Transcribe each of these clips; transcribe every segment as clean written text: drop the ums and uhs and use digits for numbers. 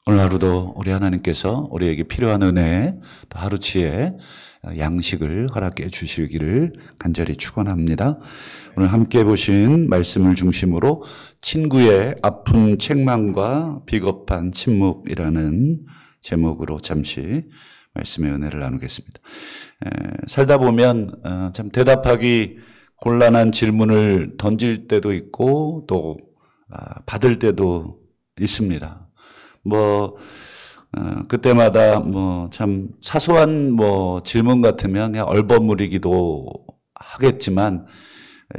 오늘 하루도 우리 하나님께서 우리에게 필요한 은혜, 또 하루치의 양식을 허락해 주시기를 간절히 축원합니다. 오늘 함께 보신 말씀을 중심으로 친구의 아픈 책망과 비겁한 침묵이라는 제목으로 잠시 말씀의 은혜를 나누겠습니다. 살다 보면 참 대답하기 곤란한 질문을 던질 때도 있고 또 받을 때도 있습니다. 그때마다 참 사소한 질문 같으면 그냥 얼버무리기도 하겠지만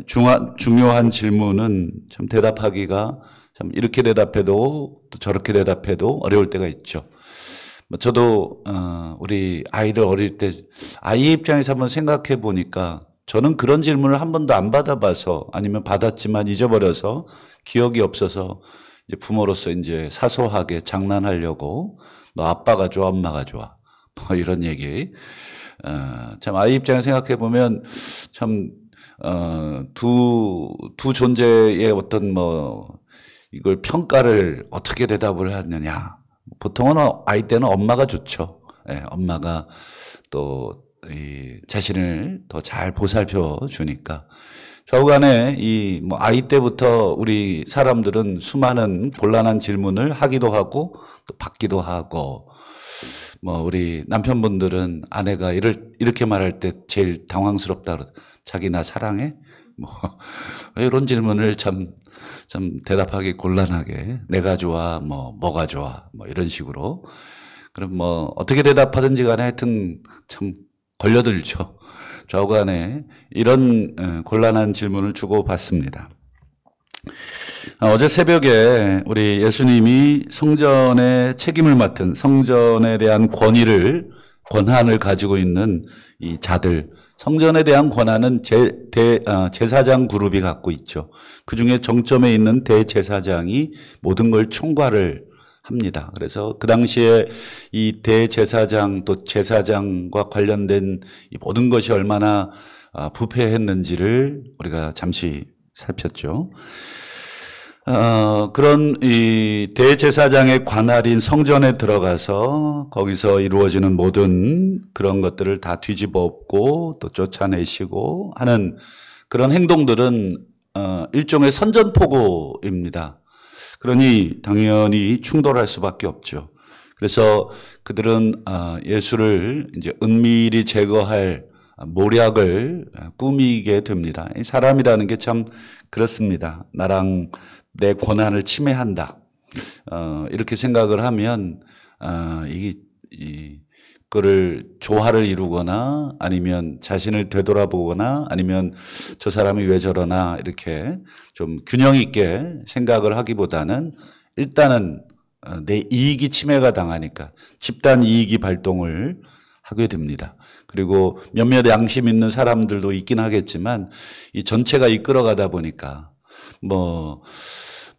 중요한 질문은 참 대답하기가 참 이렇게 대답해도 또 저렇게 대답해도 어려울 때가 있죠. 저도 우리 아이들 어릴 때 아이의 입장에서 한번 생각해 보니까 저는 그런 질문을 한 번도 안 받아봐서 아니면 받았지만 잊어버려서 기억이 없어서 이제 부모로서 이제 사소하게 장난하려고 너 아빠가 좋아 엄마가 좋아 이런 얘기. 참 아이 입장에서 생각해 보면 참 두 존재의 어떤 이걸 평가를 어떻게 대답을 하느냐. 보통은 아이 때는 엄마가 좋죠. 예, 엄마가 또 이 자신을 더 잘 보살펴 주니까. 좌우간에 아이 때부터 우리 사람들은 수많은 곤란한 질문을 하기도 하고 또 받기도 하고, 우리 남편분들은 아내가 이렇게 말할 때 제일 당황스럽다. 자기 나 사랑해? 이런 질문을 참 대답하기 곤란하게 내가 좋아, 뭐가 좋아, 이런 식으로. 그럼 어떻게 대답하든지 간에 하여튼 참 걸려들죠. 좌우간에 이런 곤란한 질문을 주고받습니다. 어제 새벽에 우리 예수님이 성전의 책임을 맡은 성전에 대한 권한을 가지고 있는 이 자들, 성전에 대한 권한은 제사장 그룹이 갖고 있죠. 그중에 정점에 있는 대제사장이 모든 걸 총괄을 합니다. 그래서 그 당시에 이 대제사장 또 제사장과 관련된 이 모든 것이 얼마나 부패했는지를 우리가 잠시 살폈죠. 그런 이 대제사장의 관할인 성전에 들어가서 거기서 이루어지는 모든 그런 것들을 다 뒤집어 엎고 또 쫓아내시고 하는 그런 행동들은 일종의 선전포고입니다. 그러니 당연히 충돌할 수밖에 없죠. 그래서 그들은 예수를 이제 은밀히 제거할 모략을 꾸미게 됩니다. 사람이라는 게 참 그렇습니다. 나랑 내 권한을 침해한다. 이렇게 생각을 하면 그거를 조화를 이루거나 아니면 자신을 되돌아보거나 아니면 저 사람이 왜 저러나 이렇게 좀 균형 있게 생각을 하기보다는 일단은 내 이익이 침해가 당하니까 집단 이익이 발동을 하게 됩니다. 그리고 몇몇 양심 있는 사람들도 있긴 하겠지만 이 전체가 이끌어가다 보니까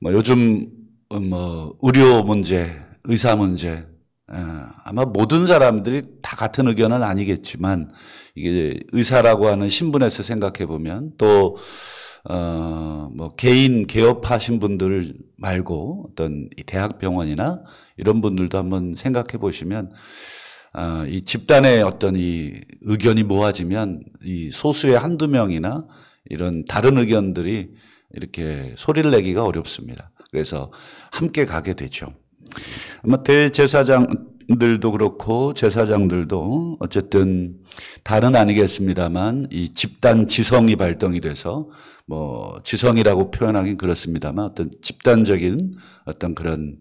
요즘 의료 문제, 의사 문제 아마 모든 사람들이 다 같은 의견은 아니겠지만 이게 의사라고 하는 신분에서 생각해 보면 또 개인 개업하신 분들 말고 어떤 이 대학병원이나 이런 분들도 한번 생각해 보시면 이 집단의 어떤 이 의견이 모아지면 이 소수의 한두 명이나 이런 다른 의견들이 이렇게 소리를 내기가 어렵습니다. 그래서 함께 가게 되죠. 아마 대제사장들도 그렇고 제사장들도 어쨌든 다는 아니겠습니다만 이 집단 지성이 발동이 돼서 지성이라고 표현하긴 그렇습니다만 어떤 집단적인 어떤 그런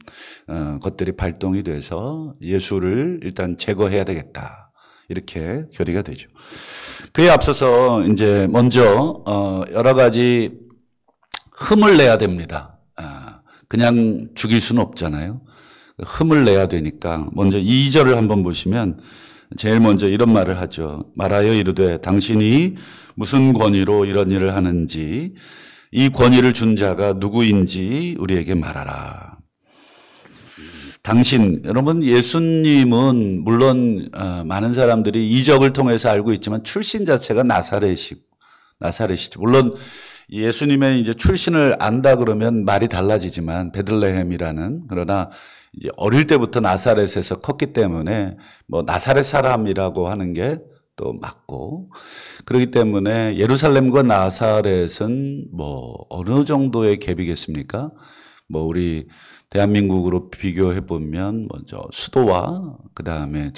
것들이 발동이 돼서 예수를 일단 제거해야 되겠다. 이렇게 결의가 되죠. 그에 앞서서 이제 먼저 여러 가지 흠을 내야 됩니다. 그냥 죽일 수는 없잖아요. 흠을 내야 되니까 먼저 2절을 한번 보시면 제일 먼저 이런 말을 하죠. 말하여 이르되 당신이 무슨 권위로 이런 일을 하는지 이 권위를 준 자가 누구인지 우리에게 말하라. 당신, 여러분 예수님은 물론 많은 사람들이 이적을 통해서 알고 있지만 출신 자체가 나사렛이죠. 물론 예수님의 이제 출신을 안다 그러면 말이 달라지지만 베들레헴이라는, 그러나 이제 어릴 때부터 나사렛에서 컸기 때문에 뭐 나사렛 사람이라고 하는 게 또 맞고, 그렇기 때문에 예루살렘과 나사렛은 뭐 어느 정도의 갭이겠습니까? 뭐 우리 대한민국으로 비교해 보면 먼저 수도와 그 다음에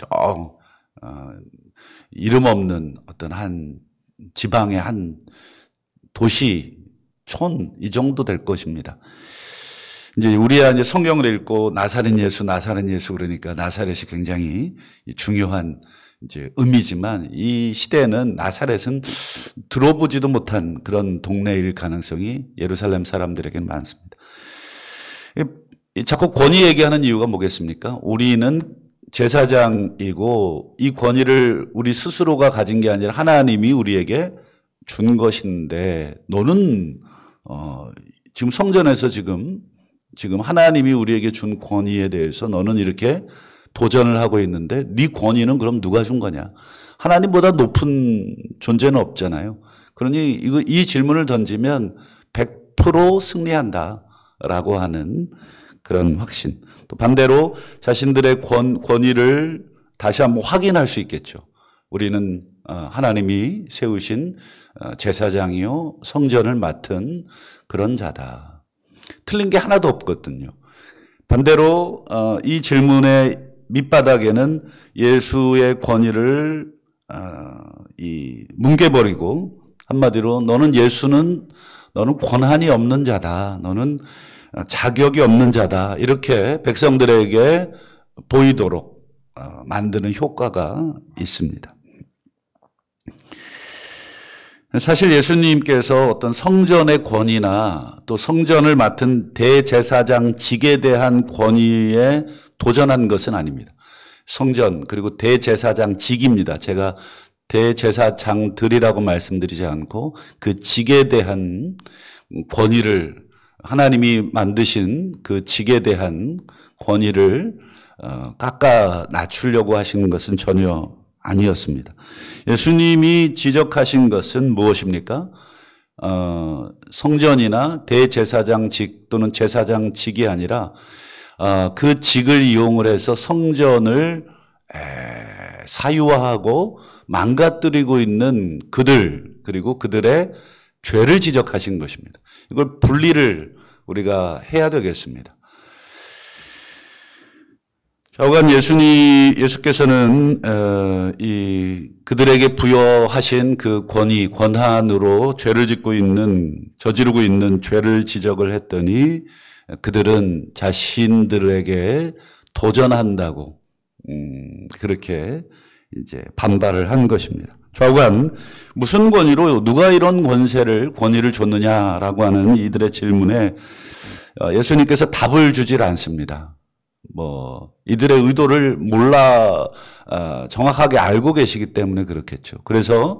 이름 없는 어떤 한 지방의 한 도시, 촌, 이 정도 될 것입니다. 이제 우리야 이제 성경을 읽고 나사렛 예수 그러니까 나사렛이 굉장히 중요한 이제 의미지만, 이 시대에는 나사렛은 들어보지도 못한 그런 동네일 가능성이 예루살렘 사람들에게는 많습니다. 자꾸 권위 얘기하는 이유가 뭐겠습니까? 우리는 제사장이고 이 권위를 우리 스스로가 가진 게 아니라 하나님이 우리에게 준 것인데, 너는 지금 성전에서 지금 하나님이 우리에게 준 권위에 대해서 너는 이렇게 도전을 하고 있는데, 네 권위는 그럼 누가 준 거냐? 하나님보다 높은 존재는 없잖아요. 그러니 이 질문을 던지면 100% 승리한다라고 하는 그런 확신. 또 반대로 자신들의 권위를 다시 한번 확인할 수 있겠죠. 우리는 하나님이 세우신 제사장이요 성전을 맡은 그런 자다. 틀린 게 하나도 없거든요. 반대로 이 질문의 밑바닥에는 예수의 권위를 뭉개버리고, 한마디로 너는 권한이 없는 자다, 너는 자격이 없는 자다, 이렇게 백성들에게 보이도록 만드는 효과가 있습니다. 사실 예수님께서 어떤 성전의 권위나 또 성전을 맡은 대제사장직에 대한 권위에 도전한 것은 아닙니다. 성전 그리고 대제사장직입니다. 제가 대제사장들이라고 말씀드리지 않고 그 직에 대한 권위를, 하나님이 만드신 그 직에 대한 권위를 깎아 낮추려고 하시는 것은 전혀 아니었습니다. 예수님이 지적하신 것은 무엇입니까? 성전이나 대제사장직 또는 제사장직이 아니라 그 직을 이용을 해서 성전을 사유화하고 망가뜨리고 있는 그들, 그리고 그들의 죄를 지적하신 것입니다. 이걸 분리를 우리가 해야 되겠습니다. 좌우간 예수께서는 그들에게 부여하신 그 권한으로 저지르고 있는 죄를 지적을 했더니, 그들은 자신들에게 도전한다고 그렇게 이제 반발을 한 것입니다. 좌우간 무슨 권위로 누가 이런 권위를 줬느냐라고 하는 이들의 질문에 예수님께서 답을 주질 않습니다. 이들의 의도를 정확하게 알고 계시기 때문에 그렇겠죠. 그래서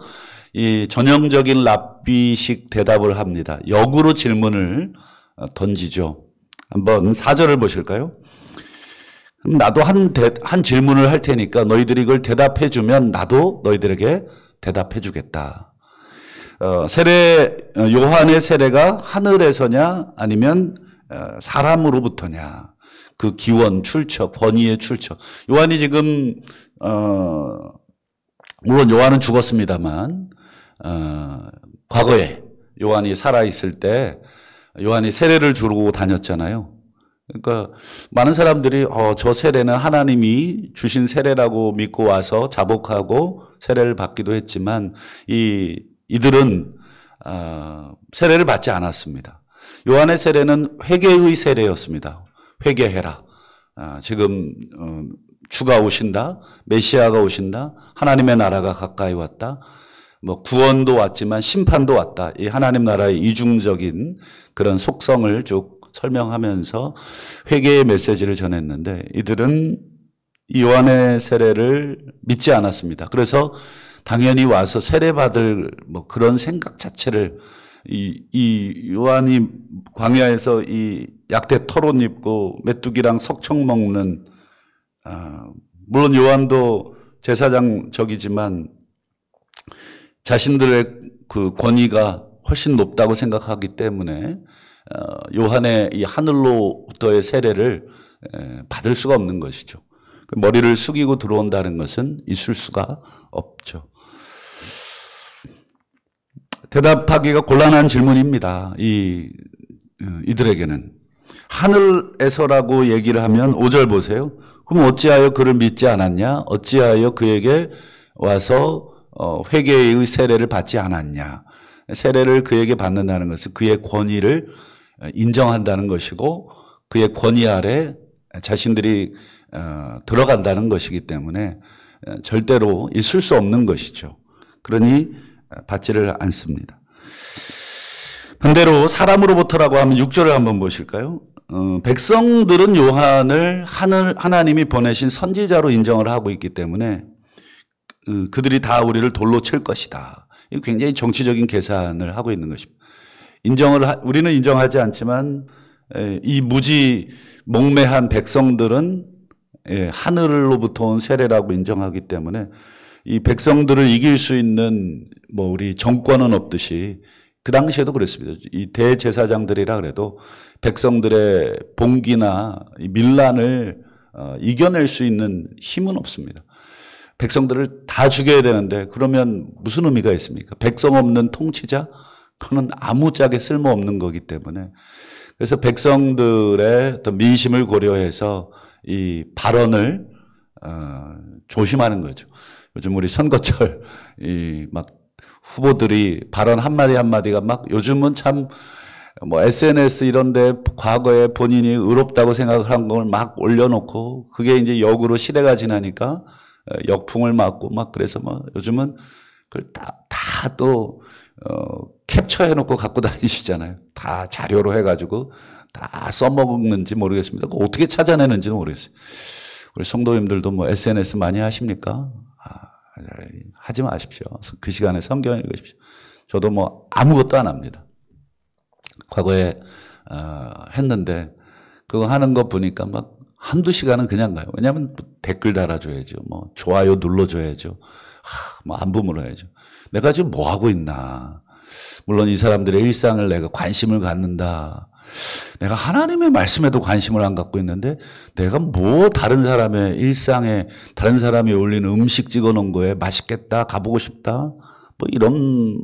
이 전형적인 랍비식 대답을 합니다. 역으로 질문을 던지죠. 한번 4절을 보실까요? 그럼 나도 한 질문을 할 테니까 너희들이 이걸 대답해 주면 나도 너희들에게 대답해 주겠다. 요한의 세례가 하늘에서냐 아니면 사람으로부터냐. 그 기원, 출처, 권위의 출처. 요한이 지금 물론 요한은 죽었습니다만 과거에 요한이 살아있을 때 요한이 세례를 주고 다녔잖아요. 그러니까 많은 사람들이 저 세례는 하나님이 주신 세례라고 믿고 와서 자복하고 세례를 받기도 했지만 이들은 세례를 받지 않았습니다. 요한의 세례는 회개의 세례였습니다. 회개해라. 지금 주가 오신다. 메시아가 오신다. 하나님의 나라가 가까이 왔다. 구원도 왔지만 심판도 왔다. 이 하나님 나라의 이중적인 그런 속성을 쭉 설명하면서 회개의 메시지를 전했는데, 이들은 이 요한의 세례를 믿지 않았습니다. 그래서 당연히 와서 세례받을 그런 생각 자체를, 이 요한이 광야에서 이 약대 털옷 입고 메뚜기랑 석청 먹는, 물론 요한도 제사장적이지만 자신들의 그 권위가 훨씬 높다고 생각하기 때문에 요한의 이 하늘로부터의 세례를 받을 수가 없는 것이죠. 머리를 숙이고 들어온다는 것은 있을 수가 없죠. 대답하기가 곤란한 질문입니다. 이들에게는. 하늘에서라고 얘기를 하면 5절 보세요. 그럼 어찌하여 그를 믿지 않았냐? 어찌하여 그에게 와서 회개의 세례를 받지 않았냐? 세례를 그에게 받는다는 것은 그의 권위를 인정한다는 것이고 그의 권위 아래 자신들이 들어간다는 것이기 때문에 절대로 있을 수 없는 것이죠. 그러니 받지를 않습니다. 반대로 사람으로부터라고 하면 6절을 한번 보실까요? 백성들은 요한을 하나님이 보내신 선지자로 인정을 하고 있기 때문에 그들이 다 우리를 돌로 칠 것이다. 굉장히 정치적인 계산을 하고 있는 것입니다. 우리는 인정하지 않지만 이 무지 목매한 백성들은 하늘로부터 온 세례라고 인정하기 때문에 이 백성들을 이길 수 있는 우리 정권은 없듯이 그 당시에도 그랬습니다. 이 대제사장들이라 그래도 백성들의 봉기나 밀란을 이겨낼 수 있는 힘은 없습니다. 백성들을 다 죽여야 되는데 그러면 무슨 의미가 있습니까? 백성 없는 통치자? 그거는 아무짝에 쓸모없는 거기 때문에 그래서 백성들의 어떤 민심을 고려해서 이 발언을 조심하는 거죠. 요즘 우리 선거철 막 후보들이 발언 한마디 한마디가 막 요즘은 참 SNS 이런데 과거에 본인이 의롭다고 생각을 한 걸 막 올려놓고 그게 이제 역으로 시대가 지나니까 역풍을 맞고 막 그래서 요즘은 그걸 다 또 캡처해놓고 갖고 다니시잖아요. 다 자료로 해가지고 다 써먹는지 모르겠습니다. 어떻게 찾아내는지는 모르겠어요. 우리 성도님들도 SNS 많이 하십니까? 하지 마십시오. 그 시간에 성경 읽으십시오. 저도 아무것도 안 합니다. 과거에 했는데 그거 하는 거 보니까 막 한두 시간은 그냥 가요. 왜냐하면 댓글 달아줘야죠. 좋아요 눌러줘야죠. 안부 물어야죠. 내가 지금 뭐 하고 있나. 물론 이 사람들의 일상을 내가 관심을 갖는다. 내가 하나님의 말씀에도 관심을 안 갖고 있는데 내가 다른 사람의 일상에 다른 사람이 올리는 음식 찍어놓은 거에 맛있겠다, 가보고 싶다. 이런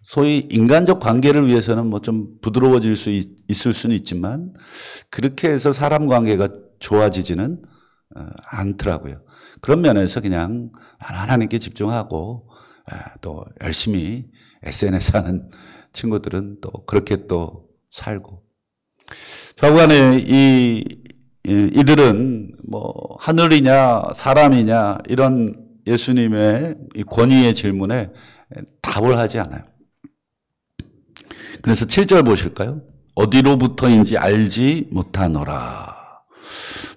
소위 인간적 관계를 위해서는 좀 부드러워질 수 있을 수는 있지만 그렇게 해서 사람 관계가 좋아지지는 않더라고요. 그런 면에서 그냥 하나님께 집중하고 또 열심히 SNS 하는 친구들은 또 그렇게 또 살고. 좌우간에 이들은 하늘이냐 사람이냐 이런 예수님의 이 권위의 질문에 답을 하지 않아요. 그래서 7절 보실까요? 어디로부터인지 알지 못하노라.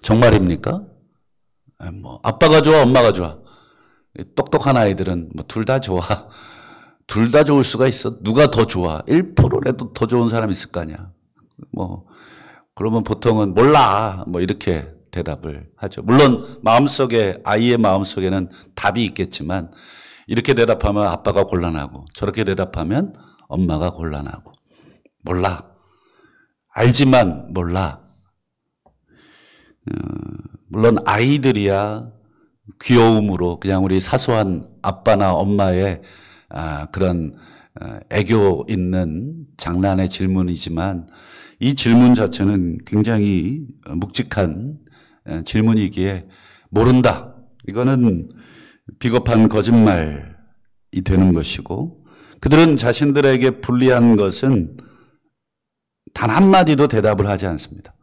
정말입니까? 아빠가 좋아, 엄마가 좋아. 똑똑한 아이들은 둘 다 좋아. 둘 다 좋을 수가 있어. 누가 더 좋아? 1%라도 더 좋은 사람 있을 거 아니야. 그러면 보통은 몰라. 이렇게 대답을 하죠. 물론 아이의 마음속에는 답이 있겠지만 이렇게 대답하면 아빠가 곤란하고 저렇게 대답하면 엄마가 곤란하고 몰라. 알지만 몰라. 물론 아이들이야 귀여움으로 그냥 우리 사소한 아빠나 엄마의 그런 애교 있는 장난의 질문이지만 이 질문 자체는 굉장히 묵직한 질문이기에 모른다. 이거는 비겁한 거짓말이 되는 것이고 그들은 자신들에게 불리한 것은 단 한마디도 대답을 하지 않습니다.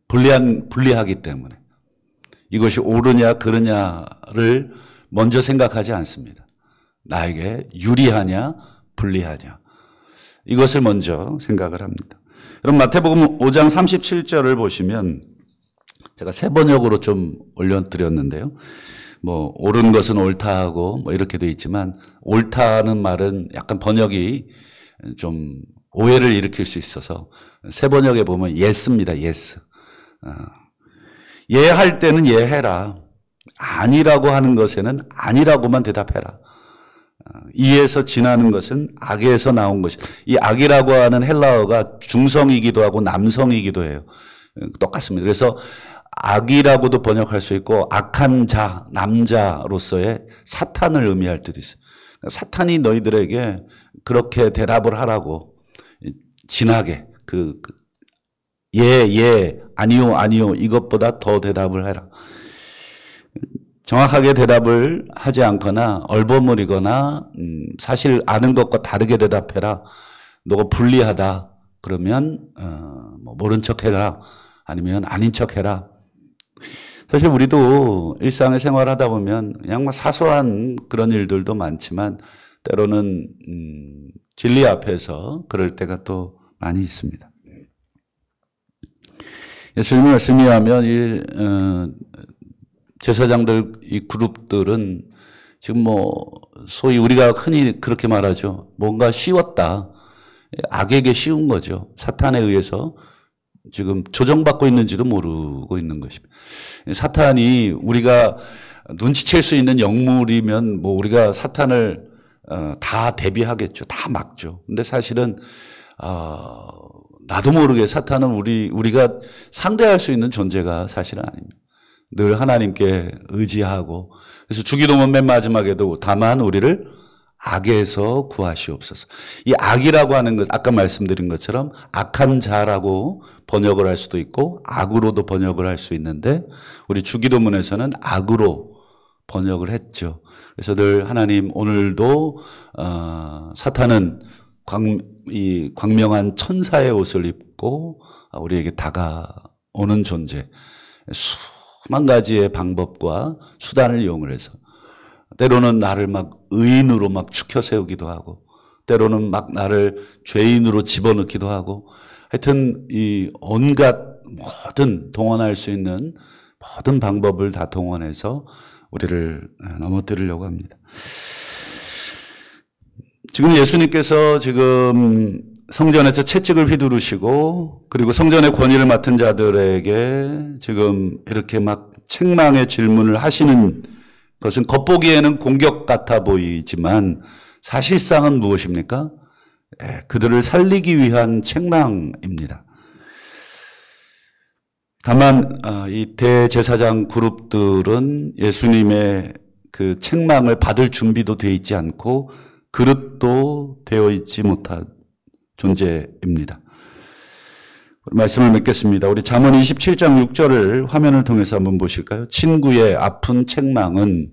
불리하기 때문에 이것이 옳으냐 그르냐를 먼저 생각하지 않습니다. 나에게 유리하냐 불리하냐 이것을 먼저 생각을 합니다. 그럼 마태복음 5장 37절을 보시면 제가 세 번역으로 좀 올려드렸는데요. 옳은 것은 옳다하고 이렇게 돼 있지만 옳다는 말은 약간 번역이 좀 오해를 일으킬 수 있어서 세 번역에 보면 예스입니다. 예스. 예할 때는 예해라. 아니라고 하는 것에는 아니라고만 대답해라. 이에서 지나는 것은 악에서 나온 것이. 이 악이라고 하는 헬라어가 중성이기도 하고 남성이기도 해요. 똑같습니다. 그래서 악이라고도 번역할 수 있고 악한 자, 남자로서의 사탄을 의미할 때도 있어요. 사탄이 너희들에게 그렇게 대답을 하라고 진하게 예, 아니요 이것보다 더 대답을 해라. 정확하게 대답을 하지 않거나 얼버무리거나 사실 아는 것과 다르게 대답해라. 너가 불리하다. 그러면 모른 척해라. 아니면 아닌 척해라. 사실 우리도 일상의 생활하다 보면 그냥 뭐 사소한 그런 일들도 많지만 때로는 진리 앞에서 그럴 때가 또 많이 있습니다. 예수님 말씀에 하면 제사장들 이 그룹들은 지금 소위 우리가 흔히 그렇게 말하죠. 뭔가 쉬웠다. 악에게 쉬운 거죠. 사탄에 의해서 지금 조정받고 있는지도 모르고 있는 것입니다. 사탄이 우리가 눈치챌 수 있는 영물이면 우리가 사탄을 다 대비하겠죠. 다 막죠. 근데 사실은 나도 모르게 사탄은 우리가 상대할 수 있는 존재가 사실은 아닙니다. 늘 하나님께 의지하고 그래서 주기도문 맨 마지막에도 다만 우리를 악에서 구하시옵소서. 이 악이라고 하는 것 아까 말씀드린 것처럼 악한 자라고 번역을 할 수도 있고 악으로도 번역을 할 수 있는데 우리 주기도문에서는 악으로 번역을 했죠. 그래서 늘 하나님 오늘도 사탄은 이 광명한 천사의 옷을 입고 우리에게 다가오는 존재. 수만 가지의 방법과 수단을 이용을 해서 때로는 나를 막 의인으로 막 추켜 세우기도 하고 때로는 막 나를 죄인으로 집어넣기도 하고 하여튼 이 온갖 모든 동원할 수 있는 모든 방법을 다 동원해서 우리를 넘어뜨리려고 합니다. 지금 예수님께서 지금 성전에서 채찍을 휘두르시고 그리고 성전의 권위를 맡은 자들에게 지금 이렇게 막 책망의 질문을 하시는 것은 겉보기에는 공격 같아 보이지만 사실상은 무엇입니까? 그들을 살리기 위한 책망입니다. 다만 이 대제사장 그룹들은 예수님의 그 책망을 받을 준비도 되어 있지 않고 그릇도 되어 있지 못한 존재입니다. 말씀을 맺겠습니다. 우리 잠언 27장 6절을 화면을 통해서 한번 보실까요? 친구의 아픈 책망은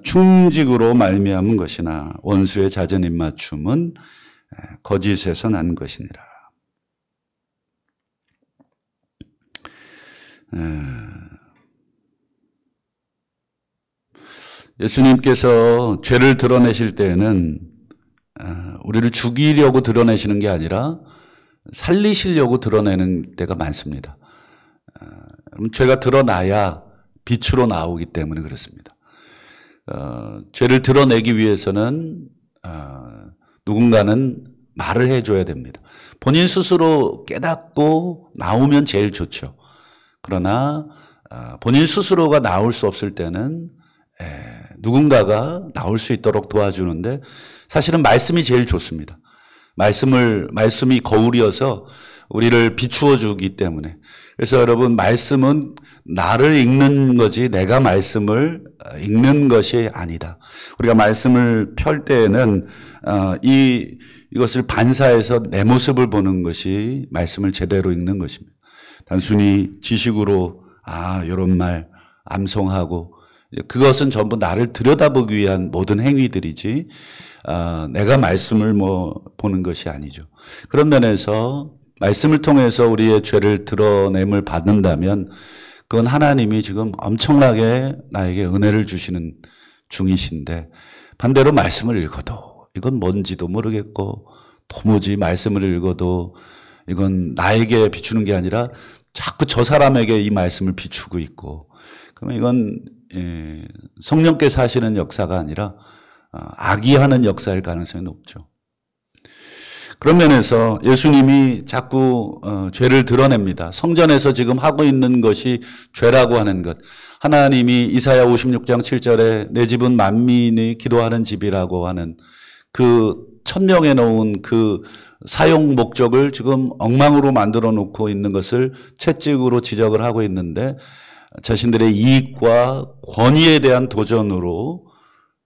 충직으로 말미암은 것이나 원수의 잦은 입맞춤은 거짓에서 난 것이니라. 예수님께서 죄를 드러내실 때에는 우리를 죽이려고 드러내시는 게 아니라 살리시려고 드러내는 때가 많습니다. 죄가 드러나야 빛으로 나오기 때문에 그렇습니다. 죄를 드러내기 위해서는 누군가는 말을 해줘야 됩니다. 본인 스스로 깨닫고 나오면 제일 좋죠. 그러나 본인 스스로가 나올 수 없을 때는 누군가가 나올 수 있도록 도와주는데 사실은 말씀이 제일 좋습니다. 말씀이 거울이어서 우리를 비추어 주기 때문에. 그래서 여러분 말씀은 나를 읽는 거지 내가 말씀을 읽는 것이 아니다. 우리가 말씀을 펼 때에는 이것을 반사해서 내 모습을 보는 것이 말씀을 제대로 읽는 것입니다. 단순히 지식으로 이런 말 암송하고 그것은 전부 나를 들여다보기 위한 모든 행위들이지 내가 말씀을 보는 것이 아니죠. 그런 면에서 말씀을 통해서 우리의 죄를 드러냄을 받는다면 그건 하나님이 지금 엄청나게 나에게 은혜를 주시는 중이신데 반대로 말씀을 읽어도 이건 뭔지도 모르겠고 도무지 말씀을 읽어도 이건 나에게 비추는 게 아니라 자꾸 저 사람에게 이 말씀을 비추고 있고 그러면 이건 성령께서 하시는 역사가 아니라 악이 하는 역사일 가능성이 높죠. 그런 면에서 예수님이 자꾸 죄를 드러냅니다. 성전에서 지금 하고 있는 것이 죄라고 하는 것. 하나님이 이사야 56장 7절에 내 집은 만민이 기도하는 집이라고 하는 그 천명해 놓은 그 사용 목적을 지금 엉망으로 만들어 놓고 있는 것을 채찍으로 지적을 하고 있는데 자신들의 이익과 권위에 대한 도전으로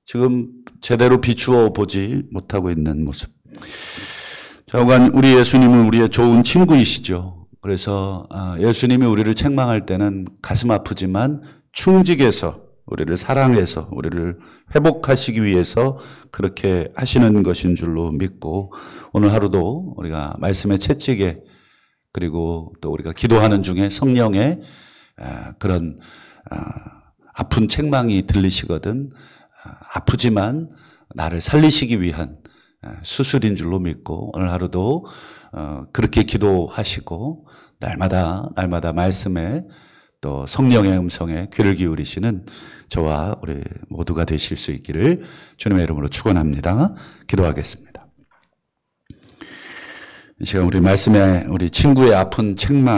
지금 제대로 비추어 보지 못하고 있는 모습. 좌우간 우리 예수님은 우리의 좋은 친구이시죠. 그래서 예수님이 우리를 책망할 때는 가슴 아프지만 충직해서 우리를 사랑해서 우리를 회복하시기 위해서 그렇게 하시는 것인 줄로 믿고 오늘 하루도 우리가 말씀의 채찍에 그리고 또 우리가 기도하는 중에 성령의 그런 아픈 책망이 들리시거든 아프지만 나를 살리시기 위한 수술인 줄로 믿고 오늘 하루도 그렇게 기도하시고 날마다 말씀에 또 성령의 음성에 귀를 기울이시는 저와 우리 모두가 되실 수 있기를 주님의 이름으로 축원합니다. 기도하겠습니다. 이 시간 우리 말씀에 우리 친구의 아픈 책망